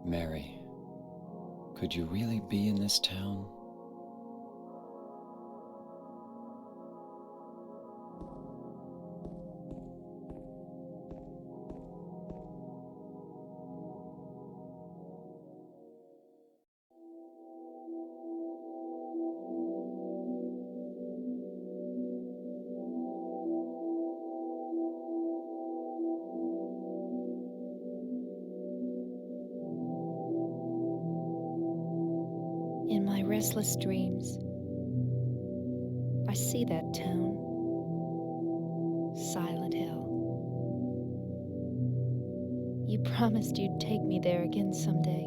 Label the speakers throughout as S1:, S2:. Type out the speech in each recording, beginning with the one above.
S1: Mary, could you really be in this town?
S2: In my restless dreams, I see that town, Silent Hill. You promised you'd take me there again someday,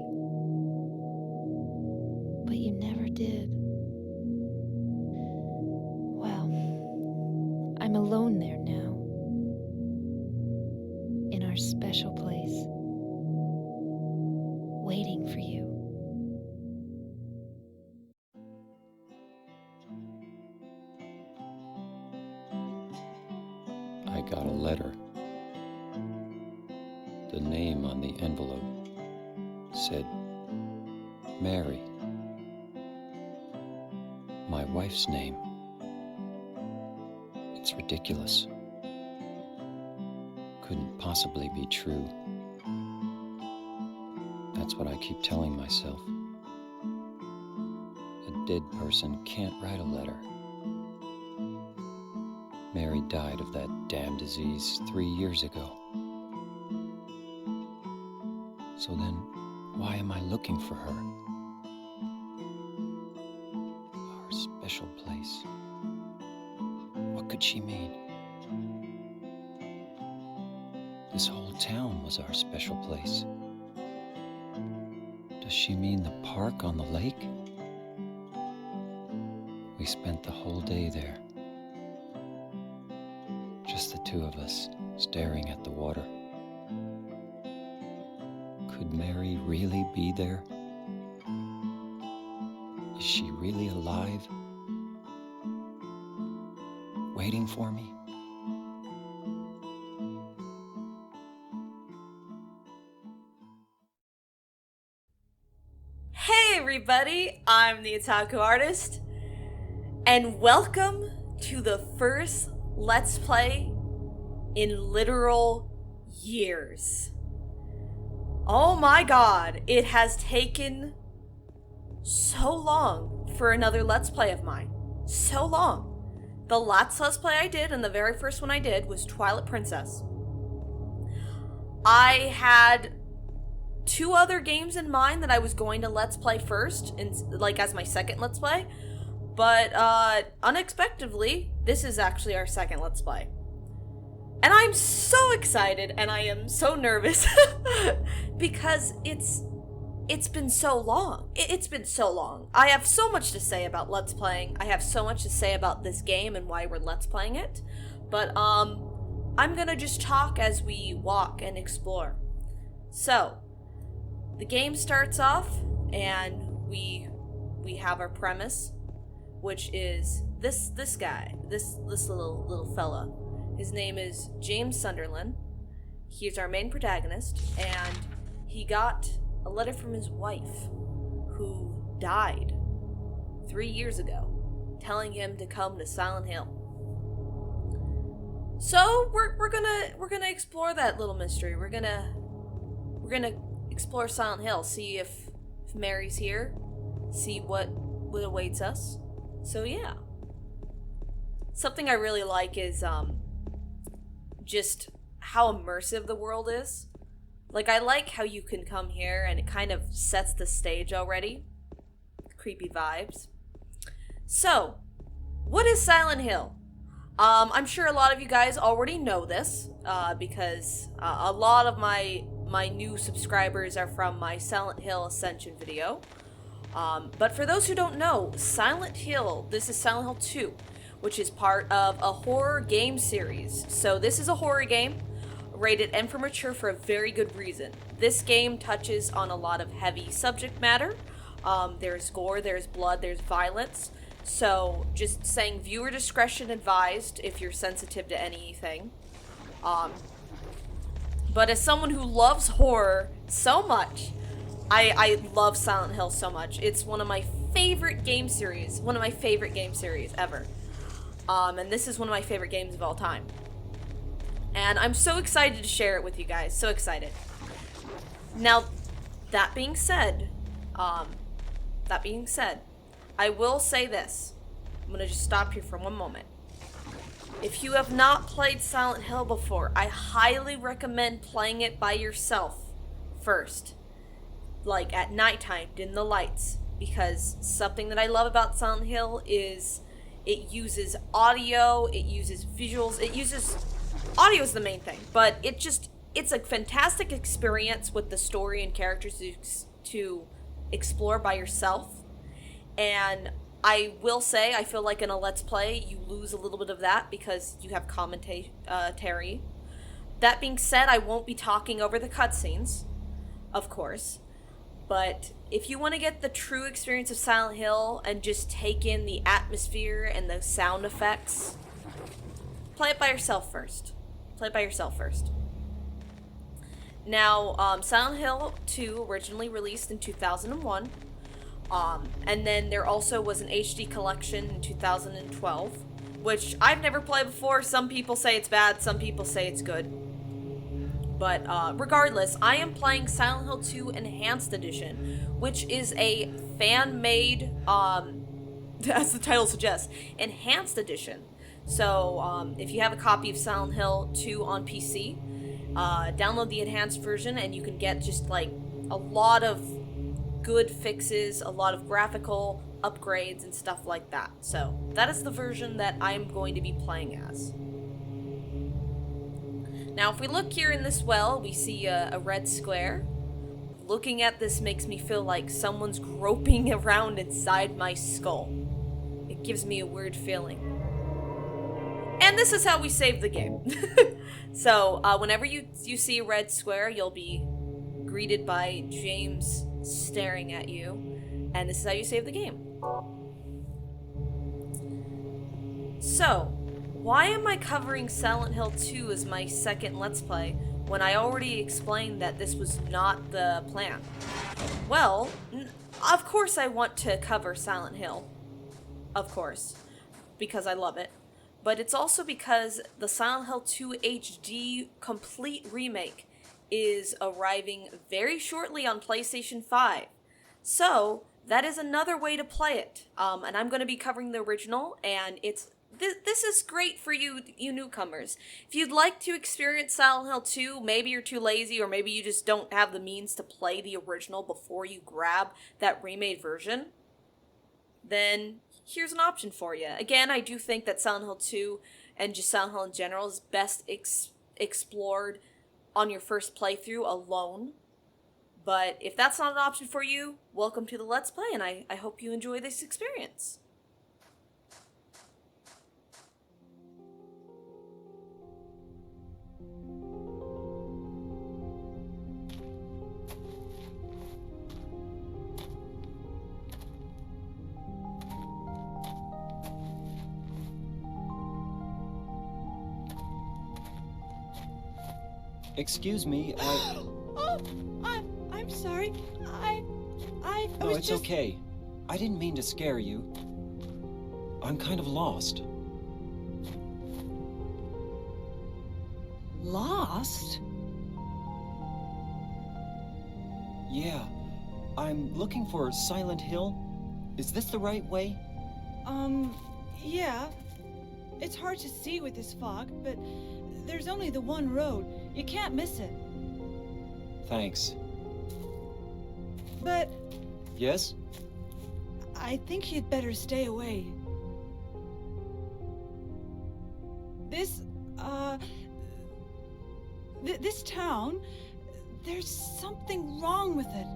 S2: but you never did. Well, I'm alone there now, in our special place, waiting for you.
S1: I got a letter. The name on the envelope said, Mary. My wife's name. It's ridiculous. Couldn't possibly be true. That's what I keep telling myself. A dead person can't write a letter. Mary died of that damn disease 3 years ago. So then, why am I looking for her? Our special place. What could she mean? This whole town was our special place. Does she mean the park on the lake? We spent the whole day there. Just the two of us, staring at the water. Could Mary really be there? Is she really alive? Waiting for me?
S3: Hey everybody, I'm the Otaku Artist, and welcome to the first Let's Play in literal years. Oh my god, it has taken so long for another Let's Play of mine. So long. The last Let's Play I did, and the very first one I did, was Twilight Princess. I had 2 other games in mind that I was going to Let's Play first, as my second Let's Play. But, unexpectedly, this is actually our second Let's Play. And I'm so excited, and I am so nervous, because it's been so long. It's been so long. I have so much to say about Let's Playing. I have so much to say about this game and why we're Let's Playing it. But, I'm gonna just talk as we walk and explore. So, the game starts off, and we have our premise, which is this guy, this little fella. His name is James Sunderland. He's our main protagonist, and he got a letter from his wife, who died 3 years ago, telling him to come to Silent Hill. So we're gonna explore that little mystery. We're gonna explore Silent Hill, see if Mary's here, see what awaits us. So yeah. Something I really like is just how immersive the world is. Like, I like how you can come here and it kind of sets the stage already. Creepy vibes. So, what is Silent Hill? I'm sure a lot of you guys already know this, because a lot of my new subscribers are from my Silent Hill Ascension video. But for those who don't know, Silent Hill, this is Silent Hill 2, which is part of a horror game series. So this is a horror game, rated M for mature for a very good reason. This game touches on a lot of heavy subject matter. There's gore, there's blood, there's violence. So just saying, viewer discretion advised if you're sensitive to anything. But as someone who loves horror so much, I love Silent Hill so much. It's one of my favorite game series. One of my favorite game series ever. And this is one of my favorite games of all time. And I'm so excited to share it with you guys. So excited. Now, that being said, I will say this. I'm gonna just stop here for one moment. If you have not played Silent Hill before, I highly recommend playing it by yourself first. Like at nighttime, dim the lights. Because something that I love about Silent Hill is it uses audio, it uses visuals, audio is the main thing, but it's a fantastic experience with the story and characters to explore by yourself. And I will say, I feel like in a Let's Play, you lose a little bit of that because you have commentary. That being said, I won't be talking over the cutscenes, of course. But if you want to get the true experience of Silent Hill and just take in the atmosphere and the sound effects, play it by yourself first. Now, Silent Hill 2 originally released in 2001. And then there also was an HD collection in 2012, which I've never played before. Some people say it's bad, some people say it's good. But regardless, I am playing Silent Hill 2 Enhanced Edition, which is a fan-made, as the title suggests, Enhanced Edition. So if you have a copy of Silent Hill 2 on PC, download the enhanced version and you can get just like a lot of good fixes, a lot of graphical upgrades and stuff like that. So that is the version that I'm going to be playing as. Now if we look here in this well, we see a red square. Looking at this makes me feel like someone's groping around inside my skull. It gives me a weird feeling. And this is how we save the game. So whenever you see a red square, you'll be greeted by James staring at you, and this is how you save the game. So, why am I covering Silent Hill 2 as my second Let's Play when I already explained that this was not the plan? Well, of course I want to cover Silent Hill. Of course. Because I love it. But it's also because the Silent Hill 2 HD complete remake is arriving very shortly on PlayStation 5. So, that is another way to play it. And I'm going to be covering the original, and this is great for you newcomers. If you'd like to experience Silent Hill 2, maybe you're too lazy, or maybe you just don't have the means to play the original before you grab that remade version, then here's an option for you. Again, I do think that Silent Hill 2 and just Silent Hill in general is best explored on your first playthrough alone. But if that's not an option for you, welcome to the Let's Play, and I hope you enjoy this experience.
S1: Excuse me,
S4: I'm sorry. I
S1: No,
S4: was
S1: it's
S4: just...
S1: okay. I didn't mean to scare you. I'm kind of lost.
S4: Lost?
S1: Yeah. I'm looking for Silent Hill. Is this the right way?
S4: Yeah. It's hard to see with this fog, but there's only the one road. You can't miss it.
S1: Thanks.
S4: But
S1: Yes?
S4: I think you'd better stay away. This town, there's something wrong with it.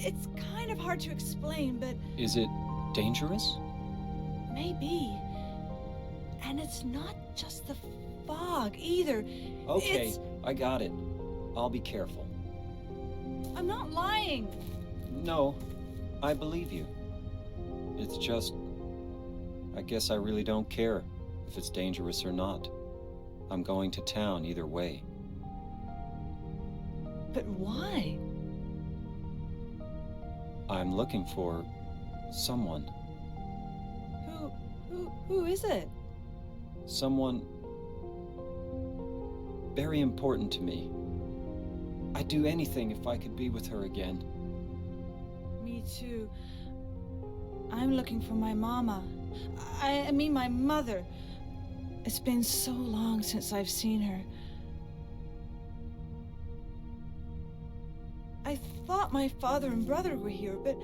S4: It's kind of hard to explain, but
S1: Is it dangerous?
S4: maybe. And it's not just the fog either.
S1: Okay, I got it. I'll be careful.
S4: I'm not lying.
S1: No, I believe you. It's just... I guess I really don't care if it's dangerous or not. I'm going to town either way.
S4: But why?
S1: I'm looking for someone.
S4: Who is it?
S1: Someone very important to me. I'd do anything if I could be with her again.
S4: Me too. I'm looking for my mama. I mean my mother. It's been so long since I've seen her. I thought my father and brother were here, but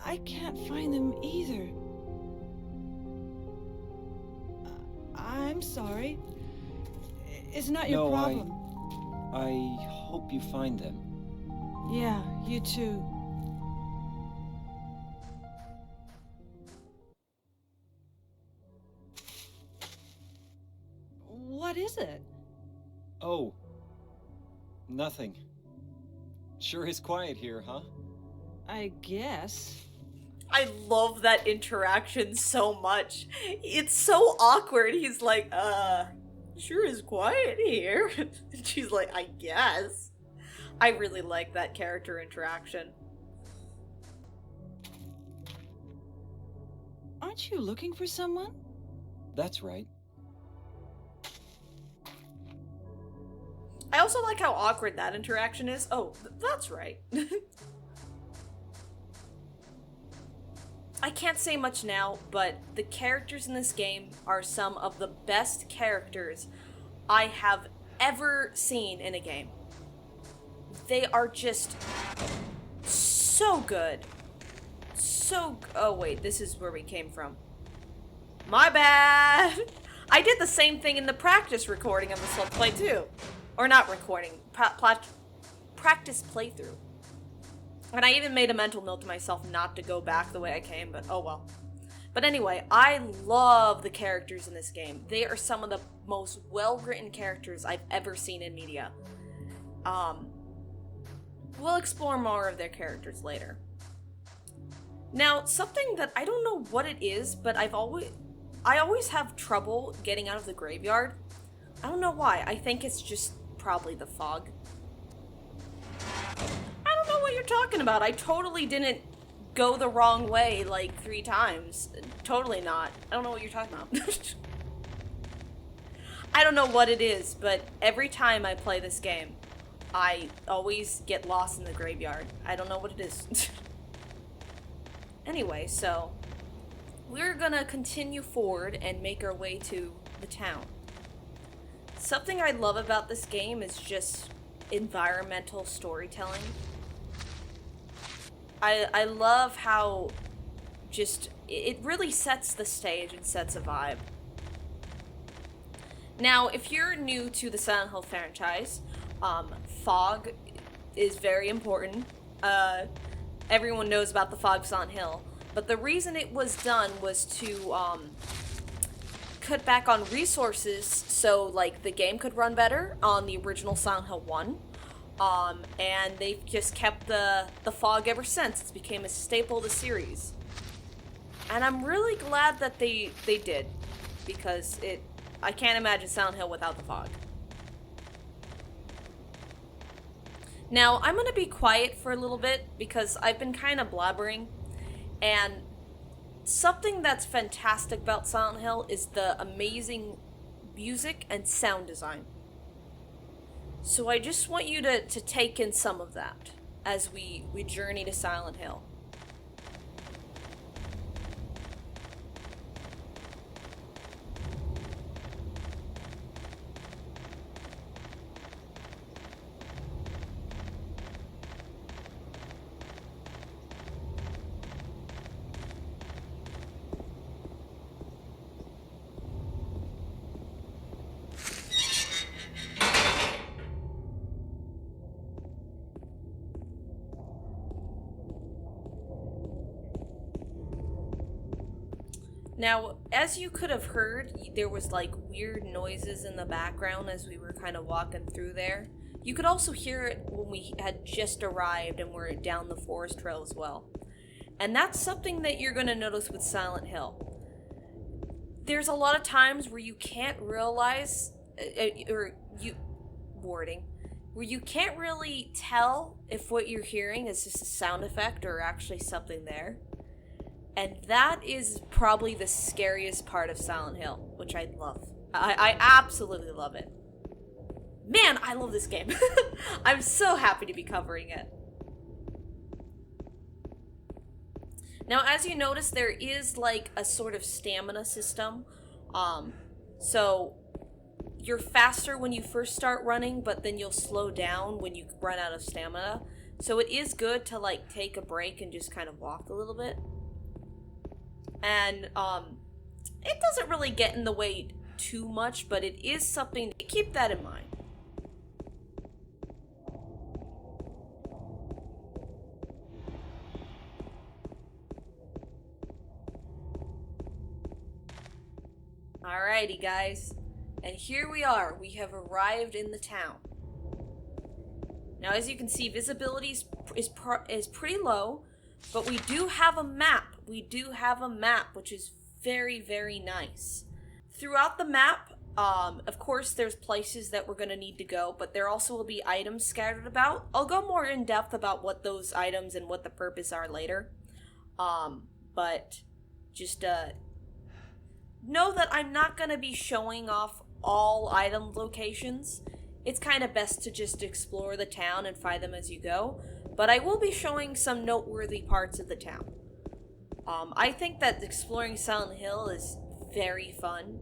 S4: I can't find them either. I'm sorry. It's not your problem.
S1: I hope you find them.
S4: Yeah, you too. What is it?
S1: Oh, nothing. Sure is quiet here, huh?
S4: I guess.
S3: I love that interaction so much. It's so awkward. He's like, sure is quiet here. And she's like, I guess. I really like that character interaction.
S4: Aren't you looking for someone?
S1: That's right.
S3: I also like how awkward that interaction is. Oh, that's right. I can't say much now, but the characters in this game are some of the best characters I have ever seen in a game. They are just so good. Oh wait, this is where we came from. My bad! I did the same thing in the practice recording of this Let's Play too. Or not recording, practice playthrough. And I even made a mental note to myself not to go back the way I came, but oh well. But anyway, I love the characters in this game. They are some of the most well-written characters I've ever seen in media. We'll explore more of their characters later. Now, something that I don't know what it is, but I always have trouble getting out of the graveyard. I don't know why. I think it's just probably the fog. I don't know what you're talking about. I totally didn't go the wrong way like 3 times. Totally not. I don't know what you're talking about. I don't know what it is, but every time I play this game, I always get lost in the graveyard. I don't know what it is. Anyway, so we're gonna continue forward and make our way to the town. Something I love about this game is just environmental storytelling. I love how just it really sets the stage and sets a vibe. Now, if you're new to the Silent Hill franchise, fog is very important. Everyone knows about the fog Silent Hill, but the reason it was done was to cut back on resources so like the game could run better on the original Silent Hill 1. And they've just kept the fog ever since. It's became a staple of the series. And I'm really glad that they did, because I can't imagine Silent Hill without the fog. Now, I'm gonna be quiet for a little bit because I've been kind of blabbering, and something that's fantastic about Silent Hill is the amazing music and sound design. So I just want you to take in some of that as we journey to Silent Hill. Now, as you could have heard, there was like weird noises in the background as we were kind of walking through there. You could also hear it when we had just arrived and were down the forest trail as well. And that's something that you're going to notice with Silent Hill. There's a lot of times where you can't realize, where you can't really tell if what you're hearing is just a sound effect or actually something there. And that is probably the scariest part of Silent Hill, which I love. I absolutely love it. Man, I love this game. I'm so happy to be covering it. Now, as you notice, there is like a sort of stamina system. So you're faster when you first start running, but then you'll slow down when you run out of stamina. So it is good to like take a break and just kind of walk a little bit. And it doesn't really get in the way too much, but it is something to keep that in mind. Alrighty, guys. And here we are. We have arrived in the town. Now, as you can see, visibility is pretty low, but we do have a map. We do have a map, which is very, very nice. Throughout the map, of course, there's places that we're going to need to go, but there also will be items scattered about. I'll go more in depth about what those items and what the purpose are later. But just know that I'm not going to be showing off all item locations. It's kind of best to just explore the town and find them as you go, but I will be showing some noteworthy parts of the town. I think that exploring Silent Hill is very fun.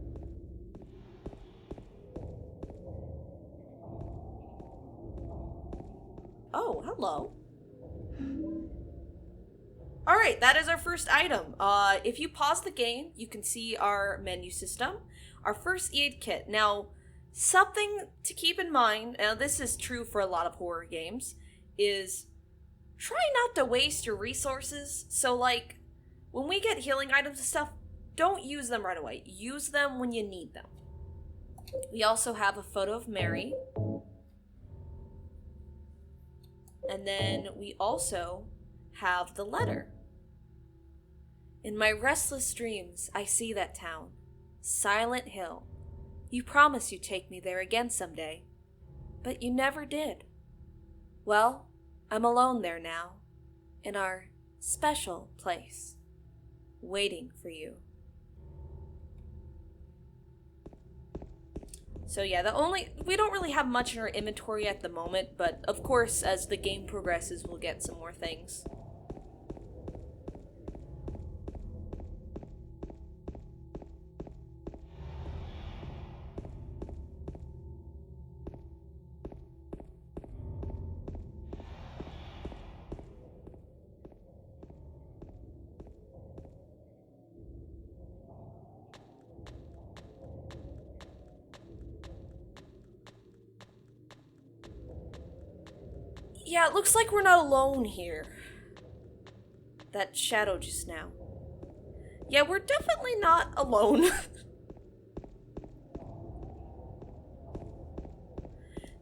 S3: Oh, hello. Alright, that is our first item. If you pause the game, you can see our menu system. Our first aid kit. Now, something to keep in mind, and this is true for a lot of horror games, is try not to waste your resources. So, like, when we get healing items and stuff, don't use them right away. Use them when you need them. We also have a photo of Mary. And then we also have the letter. In my restless dreams, I see that town. Silent Hill. You promised you'd take me there again someday, but you never did. Well, I'm alone there now, in our special place, waiting for you. So yeah, we don't really have much in our inventory at the moment, but of course, as the game progresses, we'll get some more things. Yeah, it looks like we're not alone here. That shadow just now. Yeah, we're definitely not alone.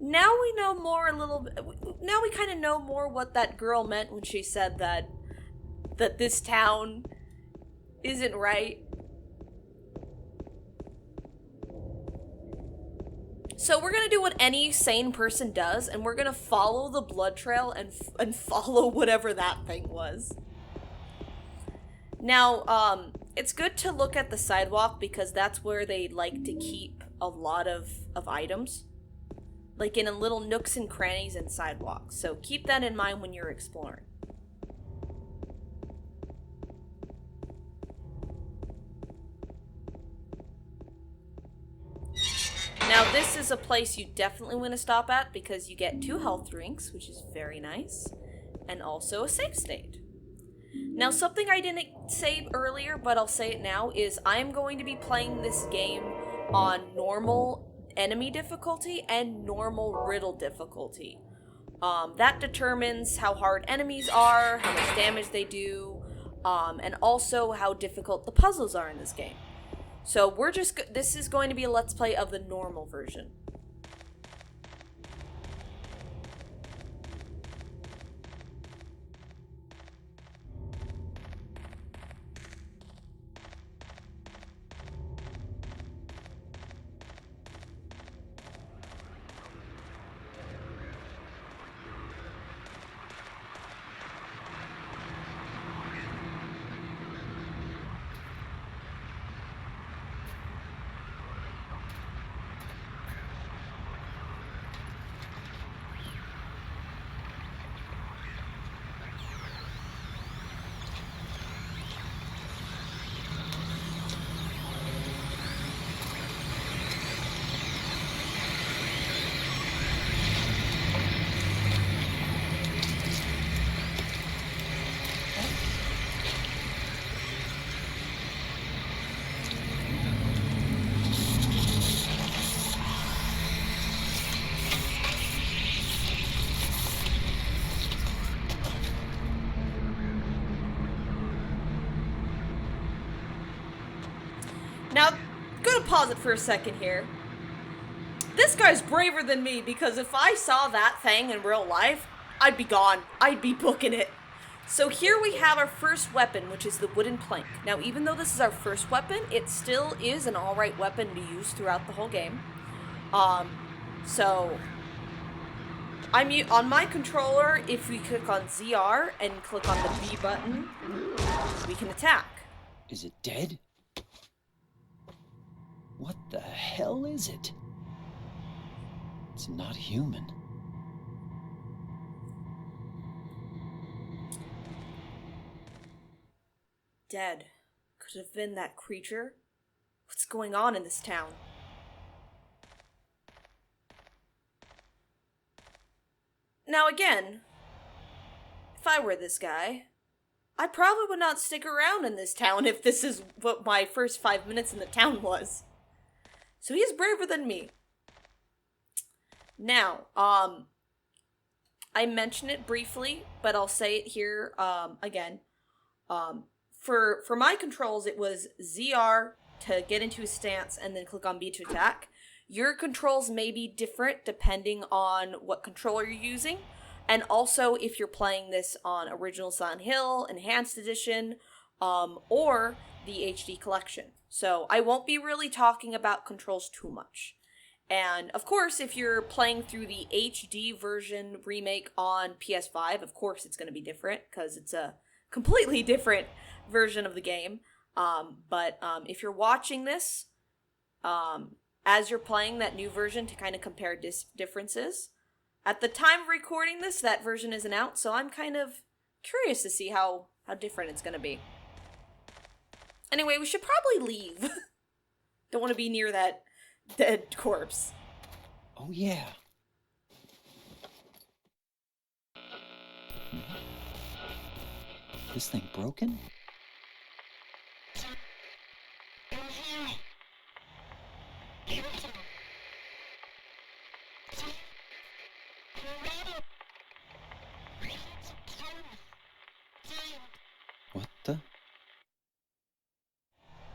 S3: Now we know more a little bit. Now we kind of know more what that girl meant when she said that this town isn't right. So we're gonna do what any sane person does, and we're gonna follow the blood trail and follow whatever that thing was. Now, it's good to look at the sidewalk because that's where they like to keep a lot of items. Like in little nooks and crannies and sidewalks. So keep that in mind when you're exploring. Now, this is a place you definitely want to stop at because you get 2 health drinks, which is very nice, and also a save state. Now, something I didn't say earlier, but I'll say it now, is I am going to be playing this game on normal enemy difficulty and normal riddle difficulty. That determines how hard enemies are, how much damage they do, and also how difficult the puzzles are in this game. So this is going to be a let's play of the normal version. Now, gonna pause it for a second here. This guy's braver than me because if I saw that thing in real life, I'd be gone. I'd be booking it. So here we have our first weapon, which is the wooden plank. Now, even though this is our first weapon, it still is an alright weapon to use throughout the whole game. So on my controller, if we click on ZR and click on the B button, we can attack.
S1: Is it dead? What the hell is it? It's not human.
S3: Dead. Could have been that creature. What's going on in this town? Now again, if I were this guy, I probably would not stick around in this town if this is what my first 5 minutes in the town was. So he's braver than me. Now, I mentioned it briefly, but I'll say it here again. For my controls, it was ZR to get into a stance and then click on B to attack. Your controls may be different depending on what controller you're using, and also if you're playing this on Original Silent Hill, Enhanced Edition, or the HD Collection. So I won't be really talking about controls too much. And of course, if you're playing through the HD version remake on PS5, of course it's going to be different because it's a completely different version of the game. But if you're watching this as you're playing that new version to kind of compare differences, at the time of recording this, that version isn't out, so I'm kind of curious to see how different it's going to be. Anyway, we should probably leave. Don't want to be near that dead corpse.
S1: Oh yeah. This thing broken? What the?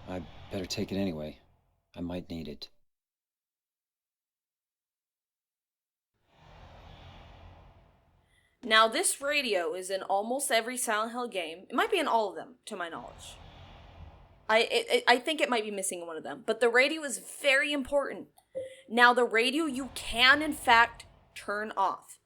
S1: I better take it anyway. I might need it.
S3: Now, this radio is in almost every Silent Hill game. It might be in all of them, to my knowledge. I think it might be missing one of them. But the radio is very important. Now, the radio you can, in fact, turn off.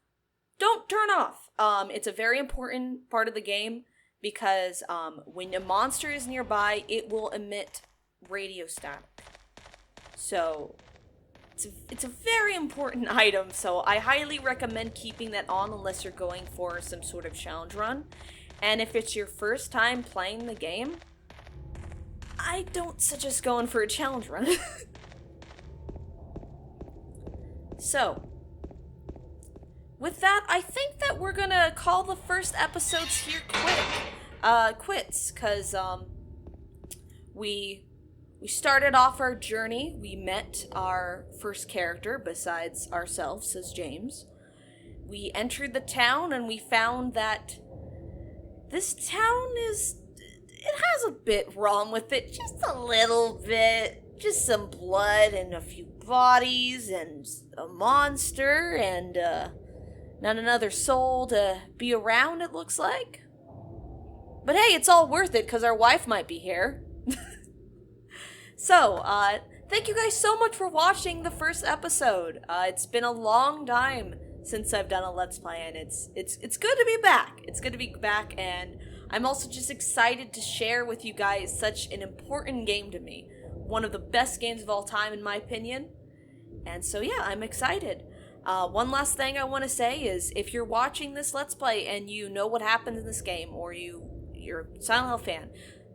S3: Don't turn off. It's a very important part of the game because when a monster is nearby, it will emit radio static. So it's a very important item, so I highly recommend keeping that on unless you're going for some sort of challenge run. And if it's your first time playing the game, I don't suggest going for a challenge run. So, with that, I think that we're gonna call the first episodes here quits, because we started off our journey. We met our first character besides ourselves as James. We entered the town and we found that this town it has a bit wrong with it, just a little bit. Just some blood and a few bodies and a monster and not another soul to be around, it looks like. But hey, it's all worth it because our wife might be here. So, thank you guys so much for watching the first episode. It's been a long time since I've done a Let's Play, and it's good to be back. It's good to be back, and I'm also just excited to share with you guys such an important game to me. One of the best games of all time, in my opinion. And so, yeah, I'm excited. One last thing I want to say is, if you're watching this Let's Play and you know what happens in this game, or you're a Silent Hill fan,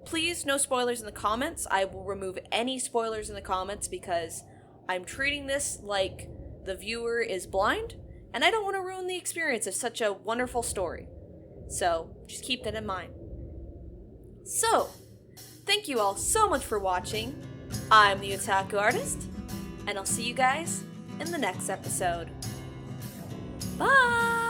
S3: please, no spoilers in the comments. I will remove any spoilers in the comments because I'm treating this like the viewer is blind, and I don't want to ruin the experience of such a wonderful story. So, just keep that in mind. So, thank you all so much for watching. I'm the Otaku Artist, and I'll see you guys in the next episode. Bye!